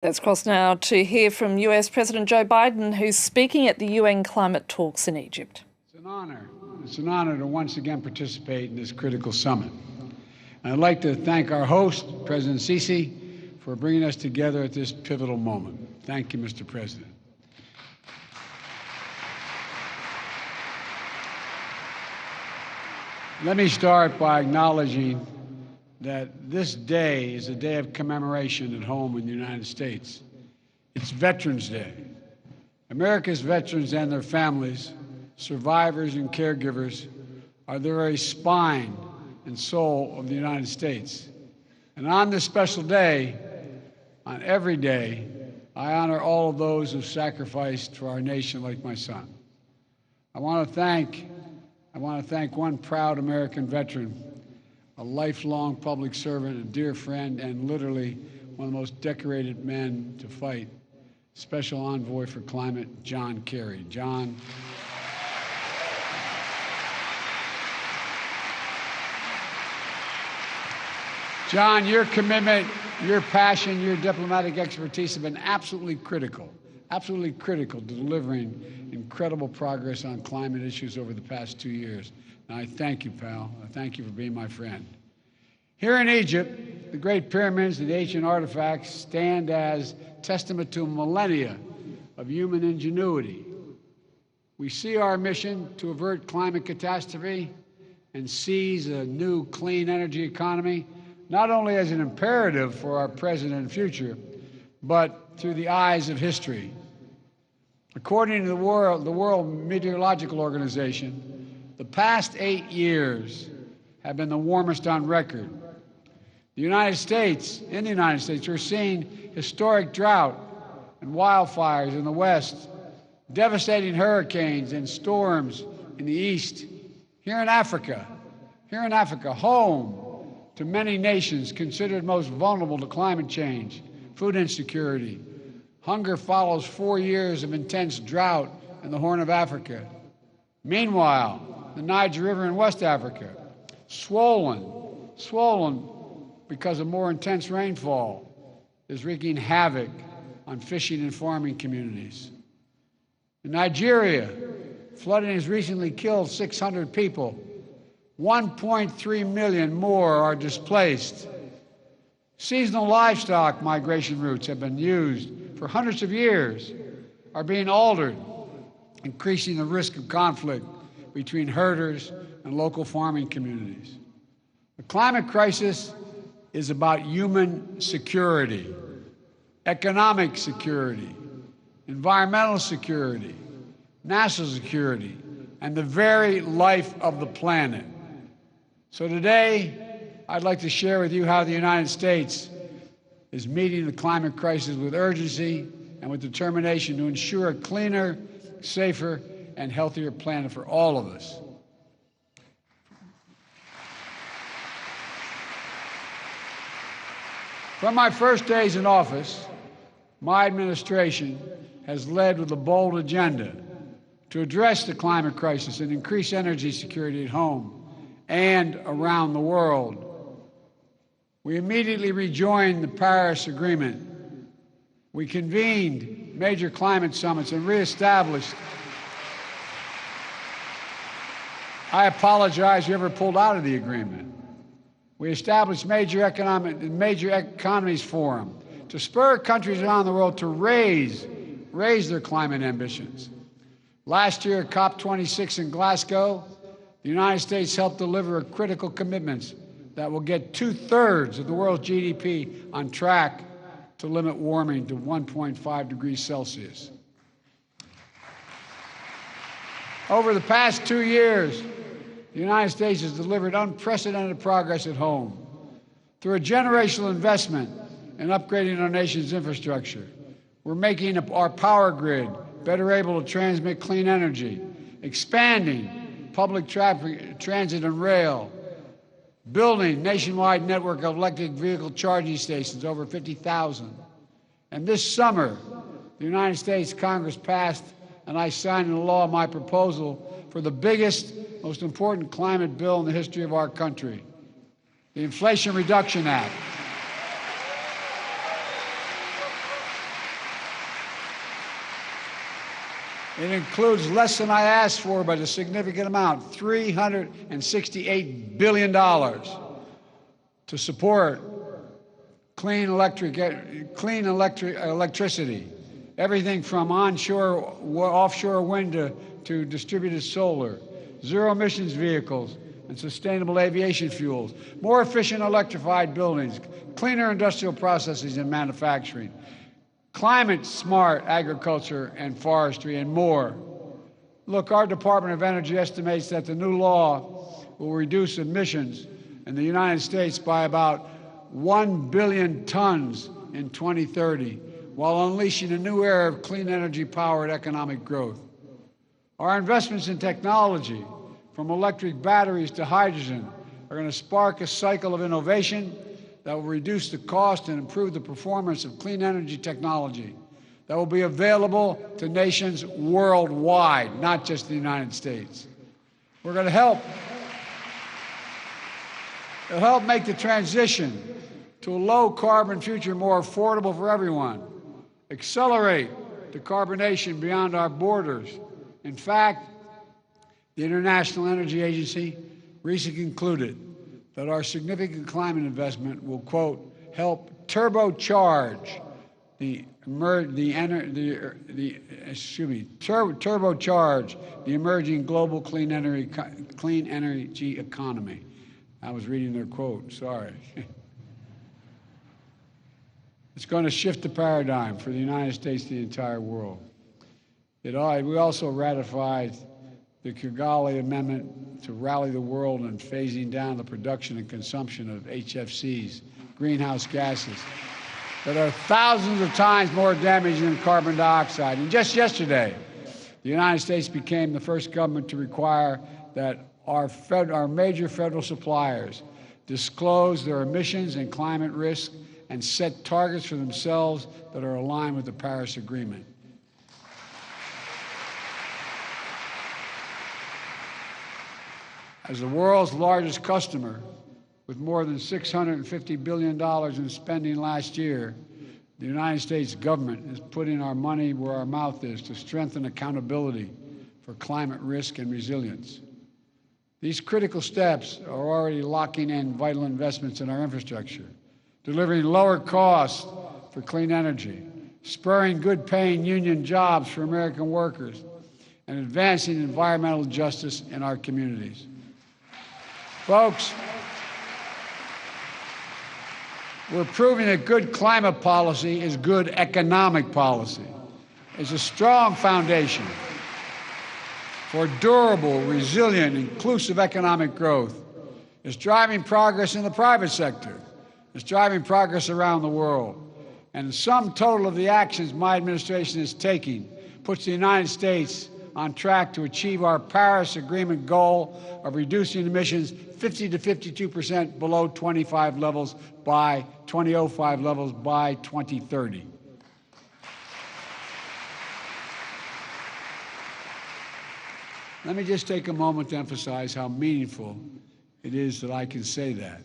Let's cross now to hear from US President Joe Biden, who's speaking at the UN climate talks in Egypt. It's an honor. It's an honor to once again participate in this critical summit. And I'd like to thank our host, President Sisi, for bringing us together at this pivotal moment. Thank you, Mr. President. Let me start by acknowledging that this day is a day of commemoration at home in the United States. It's Veterans Day. America's veterans and their families, survivors and caregivers, are the very spine and soul of the United States. And on this special day, on every day, I honor all of those who sacrificed for our nation like my son. I want to thank one proud American veteran, a lifelong public servant, a dear friend, and literally one of the most decorated men to fight, Special Envoy for Climate, John Kerry. John, your commitment, your passion, your diplomatic expertise have been absolutely critical to delivering incredible progress on climate issues over the past 2 years. And I thank you, pal. I thank you for being my friend. Here in Egypt, the Great Pyramids and the ancient artifacts stand as testament to millennia of human ingenuity. We see our mission to avert climate catastrophe and seize a new clean energy economy not only as an imperative for our present and future, but through the eyes of history. According to the World Meteorological Organization, the past 8 years have been the warmest on record. In the United States, we're seeing historic drought and wildfires in the West, devastating hurricanes and storms in the East. Here in Africa, home to many nations considered most vulnerable to climate change, food insecurity. Hunger follows 4 years of intense drought in the Horn of Africa. Meanwhile, the Niger River in West Africa, swollen because of more intense rainfall, is wreaking havoc on fishing and farming communities. In Nigeria, flooding has recently killed 600 people. 1.3 million more are displaced. Seasonal livestock migration routes have been used for hundreds of years, are being altered, increasing the risk of conflict between herders and local farming communities. The climate crisis is about human security, economic security, environmental security, national security, and the very life of the planet. So today, I'd like to share with you how the United States is meeting the climate crisis with urgency and with determination to ensure a cleaner, safer, and healthier planet for all of us. From my first days in office, my administration has led with a bold agenda to address the climate crisis and increase energy security at home and around the world. We immediately rejoined the Paris Agreement. We convened major climate summits and reestablished. I apologize whoever pulled out of the agreement. We established major economies forum to spur countries around the world to raise their climate ambitions. Last year at COP27 in Glasgow, the United States helped deliver critical commitments that will get 2/3 of the world's GDP on track to limit warming to 1.5 degrees Celsius. Over the past 2 years, the United States has delivered unprecedented progress at home through a generational investment in upgrading our nation's infrastructure. We're making our power grid better able to transmit clean energy, expanding public transit and rail, building nationwide network of electric vehicle charging stations, over 50,000. And this summer, the United States Congress passed, and I signed into law my proposal for the biggest, most important climate bill in the history of our country, the Inflation Reduction Act. It includes less than I asked for, but a significant amount, $368 billion to support clean electricity, everything from offshore wind to distributed solar, zero emissions vehicles and sustainable aviation fuels, more efficient electrified buildings, cleaner industrial processes and manufacturing, climate-smart agriculture and forestry, and more. Look, our Department of Energy estimates that the new law will reduce emissions in the United States by about 1 billion tons in 2030, while unleashing a new era of clean energy-powered economic growth. Our investments in technology, from electric batteries to hydrogen, are going to spark a cycle of innovation that will reduce the cost and improve the performance of clean energy technology that will be available to nations worldwide, not just the United States. We're going to help make the transition to a low-carbon future more affordable for everyone, accelerate decarbonation beyond our borders. In fact, the International Energy Agency recently concluded that our significant climate investment will, quote, help turbocharge the emerging global clean energy economy. I was reading their quote, sorry. It's going to shift the paradigm for the United States and the entire world. We also ratified the Kigali Amendment to rally the world in phasing down the production and consumption of HFCs, greenhouse gases, that are thousands of times more damaging than carbon dioxide. And just yesterday, the United States became the first government to require that our major federal suppliers disclose their emissions and climate risk and set targets for themselves that are aligned with the Paris Agreement. As the world's largest customer, with more than $650 billion in spending last year, the United States government is putting our money where our mouth is to strengthen accountability for climate risk and resilience. These critical steps are already locking in vital investments in our infrastructure, delivering lower costs for clean energy, spurring good-paying union jobs for American workers, and advancing environmental justice in our communities. Folks, we're proving that good climate policy is good economic policy. It's a strong foundation for durable, resilient, inclusive economic growth. It's driving progress in the private sector. It's driving progress around the world. And the sum total of the actions my administration is taking puts the United States on track to achieve our Paris Agreement goal of reducing emissions 50 to 52% below 2005 levels by 2030. Let me just take a moment to emphasize how meaningful it is that I can say that.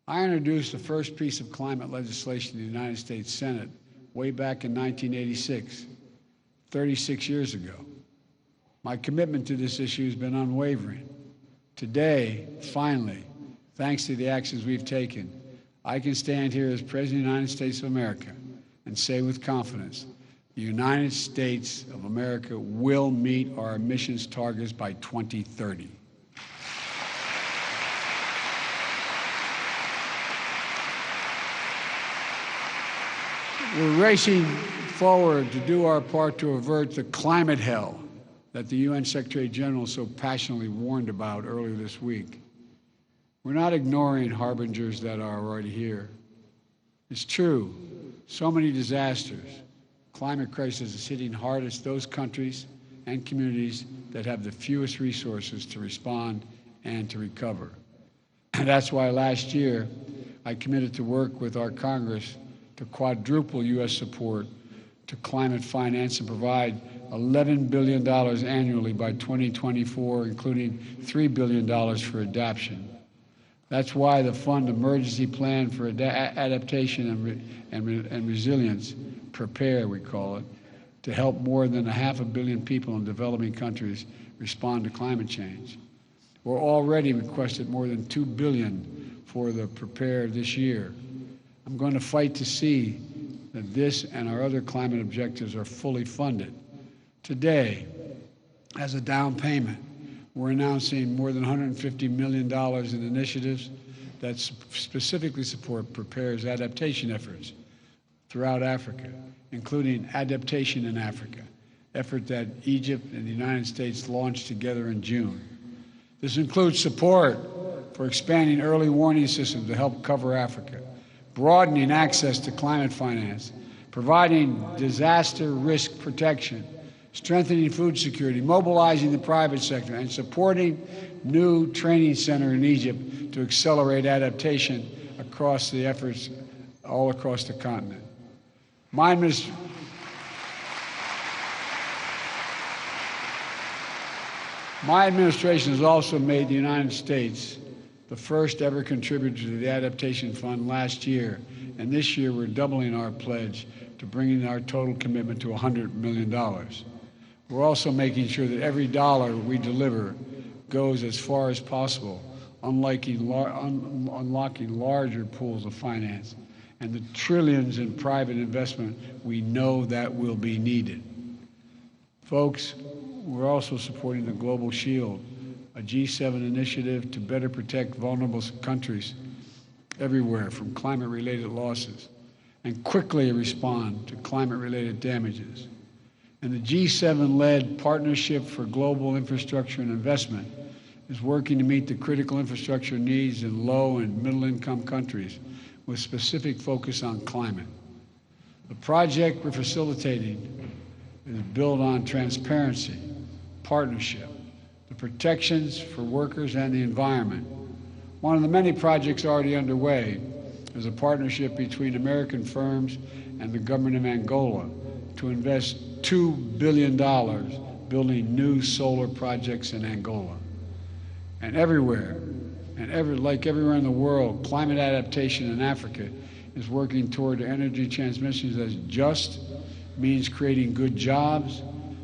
I introduced the first piece of climate legislation in the United States Senate way back in 1986, 36 years ago. My commitment to this issue has been unwavering. Today, finally, thanks to the actions we've taken, I can stand here as President of the United States of America and say with confidence, the United States of America will meet our emissions targets by 2030. We're racing forward to do our part to avert the climate hell that the UN Secretary General so passionately warned about earlier this week. We're not ignoring harbingers that are already here. It's true, so many disasters. Climate crisis is hitting hardest those countries and communities that have the fewest resources to respond and to recover. And that's why last year I committed to work with our Congress to quadruple U.S. support to climate finance and provide $11 billion annually by 2024, including $3 billion for adaptation. That's why the Fund Emergency Plan for Adaptation and Resilience, PREPARE we call it, to help more than 500 million people in developing countries respond to climate change. We're already requested more than $2 billion for the Prepare this year. I'm going to fight to see that this and our other climate objectives are fully funded. Today, as a down payment, we're announcing more than $150 million in initiatives that specifically support Prepare's adaptation efforts throughout Africa, including Adaptation in Africa, effort that Egypt and the United States launched together in June. This includes support for expanding early warning systems to help cover Africa, broadening access to climate finance, providing disaster risk protection, strengthening food security, mobilizing the private sector, and supporting new training center in Egypt to accelerate adaptation across the efforts all across the continent. My administration has also made the United States the first ever contributor to the Adaptation Fund last year, and this year we're doubling our pledge to bringing our total commitment to $100 million. We're also making sure that every dollar we deliver goes as far as possible, unlocking larger pools of finance and the trillions in private investment we know that will be needed. Folks, we're also supporting the Global Shield, a G7 initiative to better protect vulnerable countries everywhere from climate-related losses and quickly respond to climate-related damages. And the G7-led Partnership for Global Infrastructure and Investment is working to meet the critical infrastructure needs in low and middle-income countries with specific focus on climate. The project we're facilitating is built on transparency, partnership, the protections for workers and the environment. One of the many projects already underway is a partnership between American firms and the government of Angola to invest $2 billion building new solar projects in Angola. And like everywhere in the world, climate adaptation in Africa is working toward energy transmissions that's just, means creating good jobs,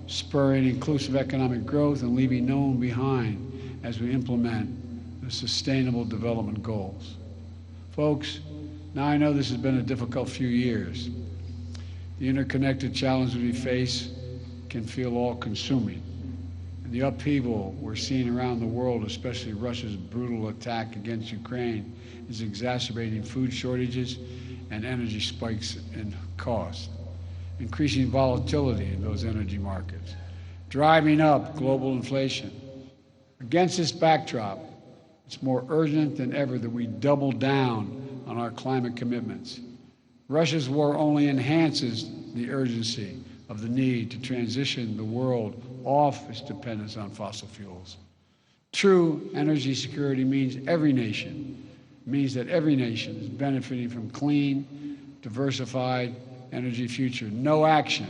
spurring inclusive economic growth, and leaving no one behind as we implement the Sustainable Development Goals. Folks, now I know this has been a difficult few years. The interconnected challenges we face can feel all-consuming. And the upheaval we're seeing around the world, especially Russia's brutal attack against Ukraine, is exacerbating food shortages and energy spikes in cost, increasing volatility in those energy markets, driving up global inflation. Against this backdrop, it's more urgent than ever that we double down on our climate commitments. Russia's war only enhances the urgency of the need to transition the world off its dependence on fossil fuels. True energy security means that every nation is benefiting from clean, diversified energy future. No action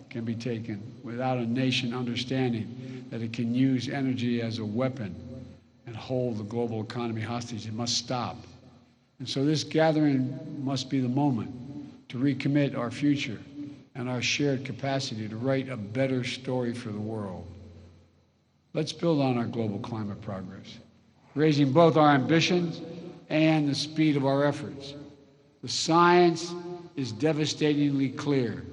can be taken without a nation understanding that it can use energy as a weapon and hold the global economy hostage. It must stop. And so this gathering must be the moment to recommit our future and our shared capacity to write a better story for the world. Let's build on our global climate progress, raising both our ambitions and the speed of our efforts. The science is devastatingly clear.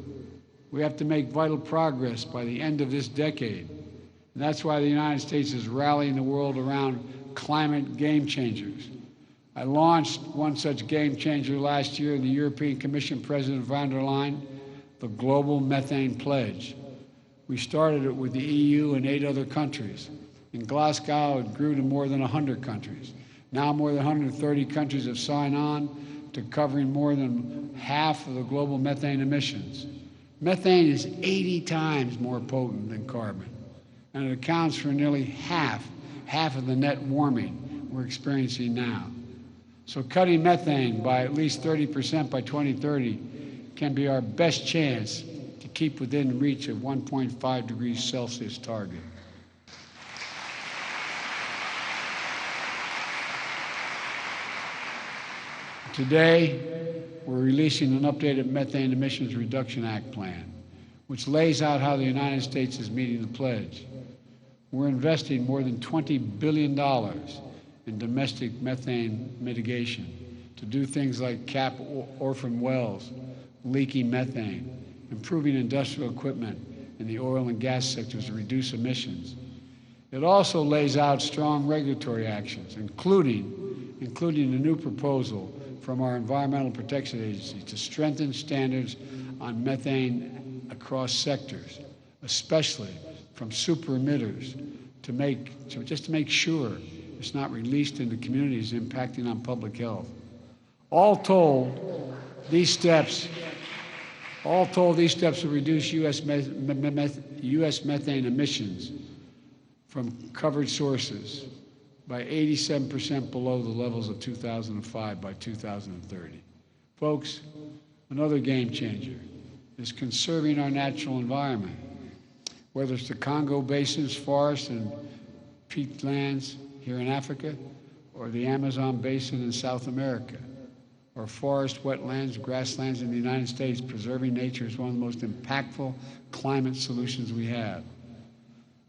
We have to make vital progress by the end of this decade. And that's why the United States is rallying the world around climate game changers. I launched one such game changer last year in the European Commission President von der Leyen, the Global Methane Pledge. We started it with the EU and 8 other countries. In Glasgow, it grew to more than 100 countries. Now more than 130 countries have signed on to covering more than half of the global methane emissions. Methane is 80 times more potent than carbon, and it accounts for nearly half of the net warming we're experiencing now. So cutting methane by at least 30% by 2030 can be our best chance to keep within reach of 1.5 degrees Celsius target. Today, we're releasing an updated Methane Emissions Reduction Act plan, which lays out how the United States is meeting the pledge. We're investing more than $20 billion in domestic methane mitigation to do things like cap orphan wells, leaking methane, improving industrial equipment in the oil and gas sectors to reduce emissions. It also lays out strong regulatory actions, including a new proposal from our Environmental Protection Agency to strengthen standards on methane across sectors, especially from super emitters, to make sure it's not released into communities impacting on public health. All told, these steps will reduce U.S. methane emissions from covered sources by 87% below the levels of 2005 by 2030. Folks, another game changer is conserving our natural environment, whether it's the Congo Basin's forests and peatlands here in Africa, or the Amazon Basin in South America, or forest, wetlands, grasslands in the United States. Preserving nature is one of the most impactful climate solutions we have.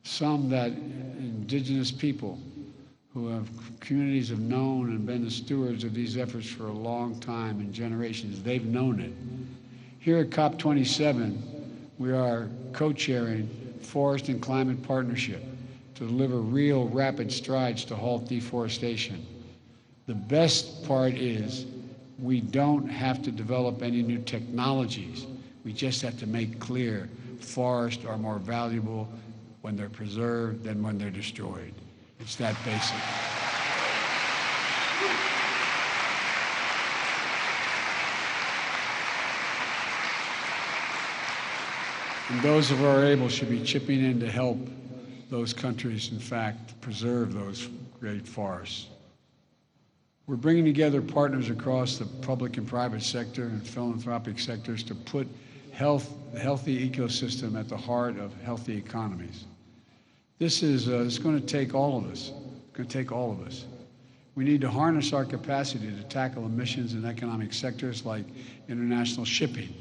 Some that indigenous people communities have known and been the stewards of these efforts for a long time and generations. They've known it. Here at COP27, we are co-chairing Forest and Climate Partnership to deliver real rapid strides to halt deforestation. The best part is we don't have to develop any new technologies. We just have to make clear forests are more valuable when they're preserved than when they're destroyed. It's that basic. And those of our able should be chipping in to help those countries, in fact, preserve those great forests. We're bringing together partners across the public and private sector and philanthropic sectors to put the healthy ecosystem at the heart of healthy economies. This is it's going to take all of us. It's going to take all of us. We need to harness our capacity to tackle emissions in economic sectors like international shipping.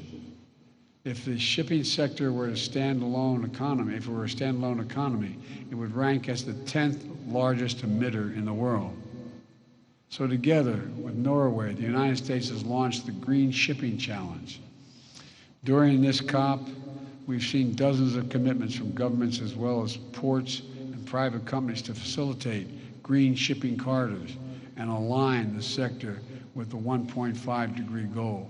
If the shipping sector were a standalone economy, it would rank as the 10th largest emitter in the world. So together with Norway, the United States has launched the Green Shipping Challenge. During this COP, we've seen dozens of commitments from governments as well as ports and private companies to facilitate green shipping corridors and align the sector with the 1.5-degree goal.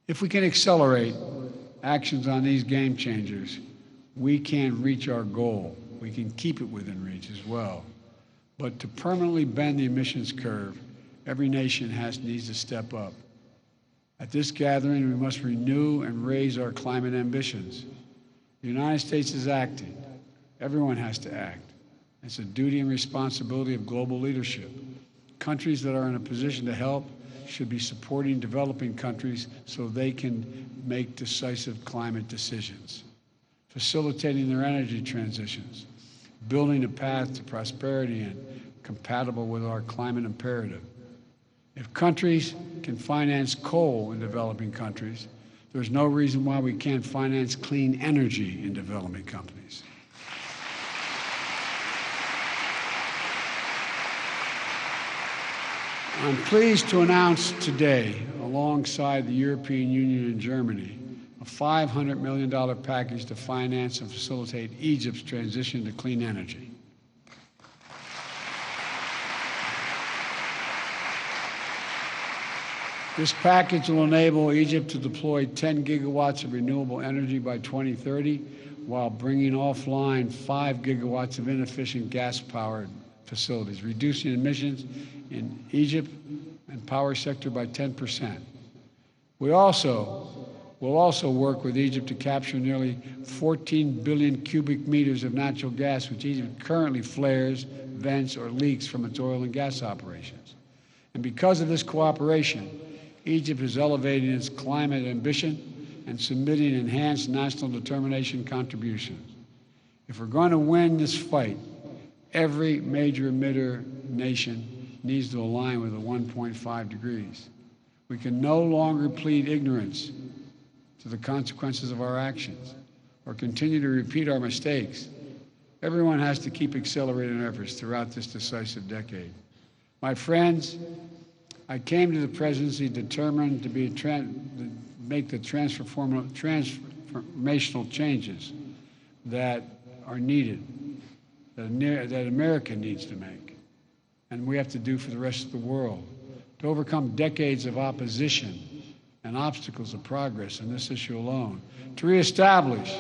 If we can accelerate actions on these game changers, we can reach our goal. We can keep it within reach as well. But to permanently bend the emissions curve, every nation needs to step up. At this gathering, we must renew and raise our climate ambitions. The United States is acting. Everyone has to act. It's a duty and responsibility of global leadership. Countries that are in a position to help should be supporting developing countries so they can make decisive climate decisions, facilitating their energy transitions, building a path to prosperity and compatible with our climate imperative. If countries can finance coal in developing countries, there's no reason why we can't finance clean energy in developing countries. I'm pleased to announce today, alongside the European Union and Germany, a $500 million package to finance and facilitate Egypt's transition to clean energy. This package will enable Egypt to deploy 10 gigawatts of renewable energy by 2030, while bringing offline 5 gigawatts of inefficient gas-powered facilities, reducing emissions in Egypt and power sector by 10%. We will also work with Egypt to capture nearly 14 billion cubic meters of natural gas, which Egypt currently flares, vents, or leaks from its oil and gas operations. And because of this cooperation, Egypt is elevating its climate ambition and submitting enhanced national determination contributions. If we're going to win this fight, every major emitter nation needs to align with the 1.5 degrees. We can no longer plead ignorance to the consequences of our actions or continue to repeat our mistakes. Everyone has to keep accelerating efforts throughout this decisive decade. My friends, I came to the presidency determined to make the transformational changes that are needed, that America needs to make, and we have to do for the rest of the world, to overcome decades of opposition and obstacles of progress in this issue alone, to reestablish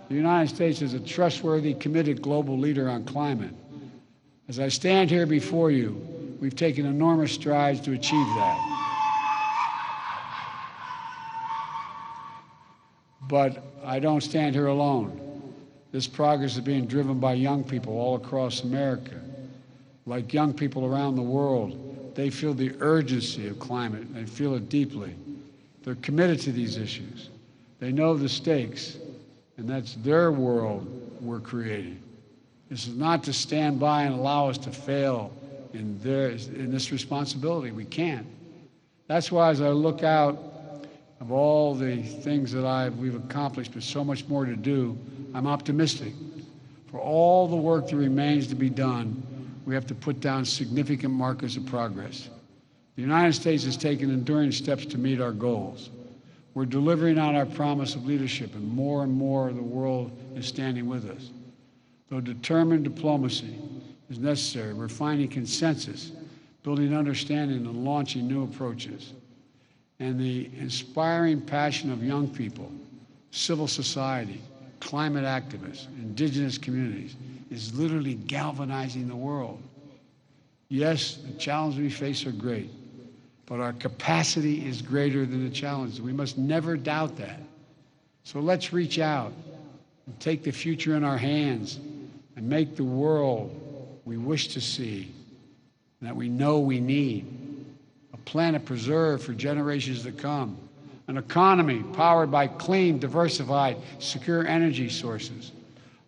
the United States as a trustworthy, committed global leader on climate. As I stand here before you, we've taken enormous strides to achieve that. But I don't stand here alone. This progress is being driven by young people all across America. Like young people around the world, they feel the urgency of climate. They feel it deeply. They're committed to these issues. They know the stakes, and that's their world we're creating. This is not to stand by and allow us to fail in this responsibility. We can't. That's why as I look out of all the things that we've accomplished, but so much more to do, I'm optimistic. For all the work that remains to be done, we have to put down significant markers of progress. The United States has taken enduring steps to meet our goals. We're delivering on our promise of leadership, and more of the world is standing with us. Though determined diplomacy is necessary, we're finding consensus, building understanding, and launching new approaches. And the inspiring passion of young people, civil society, climate activists, indigenous communities is literally galvanizing the world. Yes, the challenges we face are great, but our capacity is greater than the challenges. We must never doubt that. So let's reach out and take the future in our hands and make the world we wish to see and that we know we need. A planet preserved for generations to come. An economy powered by clean, diversified, secure energy sources.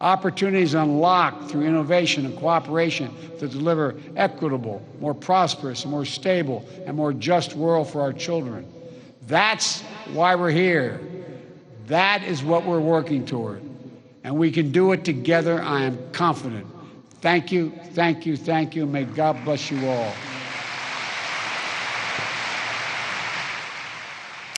Opportunities unlocked through innovation and cooperation to deliver equitable, more prosperous, and more stable, and more just world for our children. That's why we're here. That is what we're working toward. And we can do it together, I am confident. Thank you, thank you, thank you. May God bless you all.